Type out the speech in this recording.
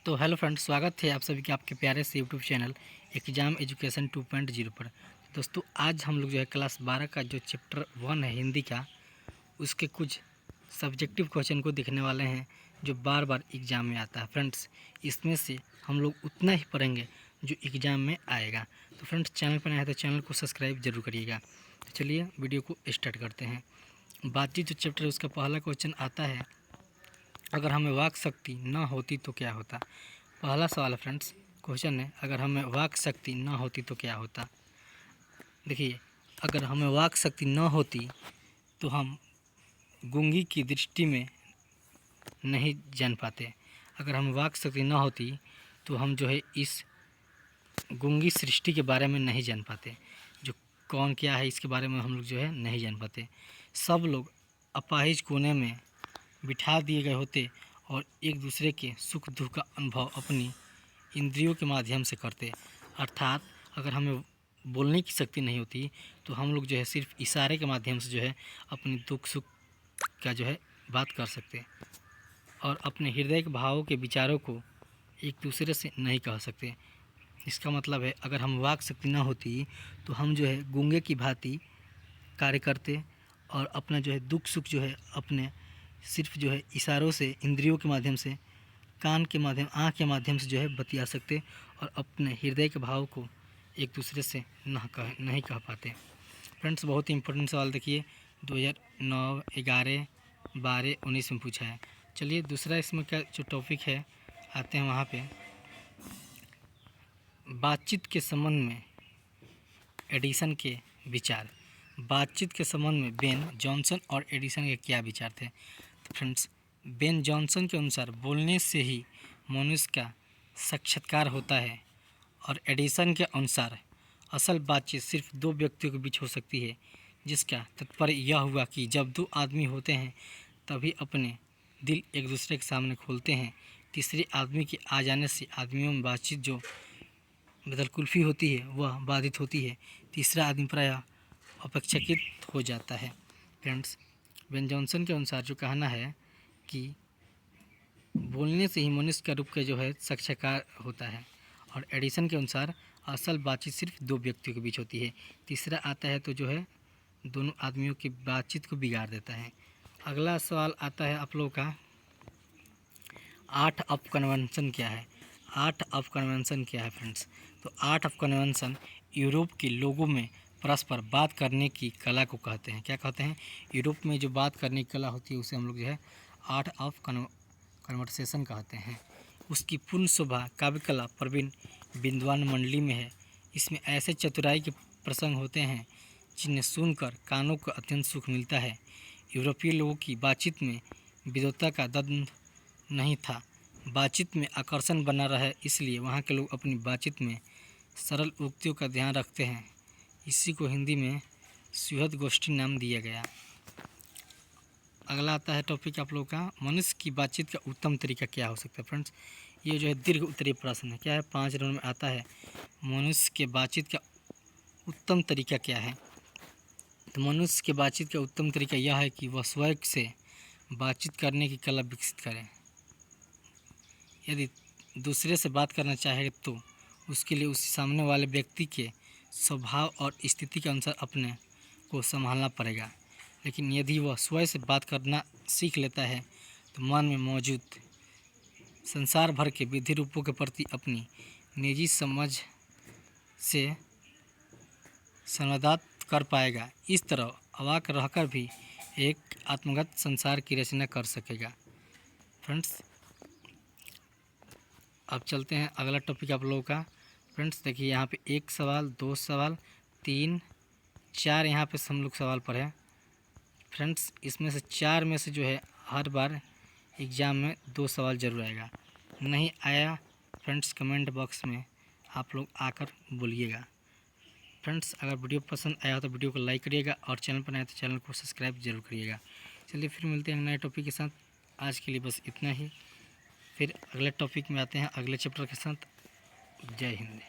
तो hello friends, स्वागत है आप सभी के आपके प्यारे से यूट्यूब चैनल एग्ज़ाम एजुकेशन 2.0 पर। दोस्तों, आज हम लोग जो है क्लास 12 का जो चैप्टर 1 है हिंदी का, उसके कुछ सब्जेक्टिव क्वेश्चन को देखने वाले हैं जो बार बार एग्ज़ाम में आता है। फ्रेंड्स, इसमें से हम लोग उतना ही पढ़ेंगे जो एग्ज़ाम में आएगा। तो फ्रेंड्स, चैनल पर नया है तो चैनल को सब्सक्राइब जरूर करिएगा। तो चलिए वीडियो को स्टार्ट करते हैं। बातचीत जो चैप्टर है उसका पहला क्वेश्चन आता है, अगर हमें वाक शक्ति न होती तो क्या होता। पहला सवाल है फ्रेंड्स, क्वेश्चन है, अगर हमें वाक शक्ति न होती तो क्या होता। देखिए, अगर हमें वाक शक्ति न होती तो हम गूंगी की दृष्टि में नहीं जान पाते। अगर हमें वाक शक्ति न होती तो हम जो है इस गूंगी सृष्टि के बारे में नहीं जान पाते, जो कौन क्या है इसके बारे में हम लोग जो है नहीं जान पाते। सब लोग अपाहिज कोने में बिठा दिए गए होते और एक दूसरे के सुख दुख का अनुभव अपनी इंद्रियों के माध्यम से करते। अर्थात अगर हमें बोलने की शक्ति नहीं होती तो हम लोग जो है सिर्फ इशारे के माध्यम से जो है अपनी दुख सुख का जो है बात कर सकते और अपने हृदय के भावों के विचारों को एक दूसरे से नहीं कह सकते। इसका मतलब है, अगर हम वाक शक्ति ना होती तो हम जो है गूंगे की भांति कार्य करते और अपना जो है दुख सुख जो है अपने सिर्फ जो है इशारों से, इंद्रियों के माध्यम से, कान के माध्यम, आँख के माध्यम से जो है बतिया सकते और अपने हृदय के भाव को एक दूसरे से नहीं कह पाते। फ्रेंड्स, बहुत ही इंपॉर्टेंट सवाल देखिए, 2009, 11, 12, 19 में पूछा है। चलिए दूसरा इसमें का जो टॉपिक है आते हैं वहाँ पे। बातचीत के संबंध में एडिसन के विचार। बातचीत के संबंध में बेन जॉनसन और एडिसन के क्या विचार थे। तो फ्रेंड्स, बेन जॉनसन के अनुसार बोलने से ही मनुष्य का साक्षात्कार होता है और एडिसन के अनुसार असल बातचीत सिर्फ दो व्यक्तियों के बीच हो सकती है, जिसका तात्पर्य यह हुआ कि जब दो आदमी होते हैं तभी अपने दिल एक दूसरे के सामने खोलते हैं। तीसरे आदमी के आ जाने से आदमियों में बातचीत जो बदलकुल्फी होती है वह बाधित होती है। तीसरा आदमी प्रायः अपेक्षाकृत हो जाता है। फ्रेंड्स, बेन जॉनसन के अनुसार जो कहना है कि बोलने से ही मनुष्य का रूप का जो है साक्षात्कार होता है और एडिसन के अनुसार असल बातचीत सिर्फ दो व्यक्तियों के बीच होती है। तीसरा आता है तो जो है दोनों आदमियों की बातचीत को बिगाड़ देता है। अगला सवाल आता है आप लोगों का, आर्ट ऑफ कन्वेंशन क्या है। आर्ट ऑफ कन्वेंशन क्या है फ्रेंड्स। तो आर्ट ऑफ कन्वेंशन यूरोप के लोगों में परस्पर बात करने की कला को कहते हैं। क्या कहते हैं? यूरोप में जो बात करने की कला होती है उसे हम लोग जो है आर्ट ऑफ कन्वर्सेशन कहते हैं। उसकी पूर्ण शोभा काव्य कला प्रवीण विद्वान मंडली में है। इसमें ऐसे चतुराई के प्रसंग होते हैं जिन्हें सुनकर कानों को अत्यंत सुख मिलता है। यूरोपीय लोगों की बातचीत में विद्वता का द्वंद्व नहीं था, बातचीत में आकर्षण बना रहे, इसलिए वहाँ के लोग अपनी बातचीत में सरल उक्तियों का ध्यान रखते हैं। इसी को हिंदी में सुहृद गोष्ठी नाम दिया गया। अगला आता है टॉपिक आप लोगों का, मनुष्य की बातचीत का उत्तम तरीका क्या हो सकता है। फ्रेंड्स, ये जो है दीर्घ उत्तरीय प्रश्न है। क्या है? 5 राउंड में आता है। मनुष्य के बातचीत का उत्तम तरीका क्या है। तो मनुष्य के बातचीत का उत्तम तरीका यह है कि वह स्वयं से बातचीत करने की कला विकसित करे। यदि दूसरे से बात करना चाहे तो उसके लिए उस सामने वाले व्यक्ति के स्वभाव और स्थिति के अनुसार अपने को संभालना पड़ेगा। लेकिन यदि वह स्वयं से बात करना सीख लेता है तो मन में मौजूद संसार भर के विधि रूपों के प्रति अपनी निजी समझ से संवाद कर पाएगा। इस तरह अवाक रहकर भी एक आत्मगत संसार की रचना कर सकेगा। फ्रेंड्स, अब चलते हैं अगला टॉपिक आप लोगों का। फ्रेंड्स, देखिए यहाँ पे 1 सवाल, 2 सवाल, 3, 4 यहाँ पे हम लोग सवाल पढ़े। फ्रेंड्स, इसमें से 4 में से जो है हर बार एग्ज़ाम में 2 सवाल ज़रूर आएगा। नहीं आया फ्रेंड्स, कमेंट बॉक्स में आप लोग आकर बोलिएगा। फ्रेंड्स, अगर वीडियो पसंद आया हो तो वीडियो को लाइक करिएगा और चैनल पर नया तो चैनल को सब्सक्राइब जरूर करिएगा। चलिए फिर मिलते हैं नए टॉपिक के साथ। आज के लिए बस इतना ही, फिर अगले टॉपिक में आते हैं अगले चैप्टर के साथ। जय हिंद।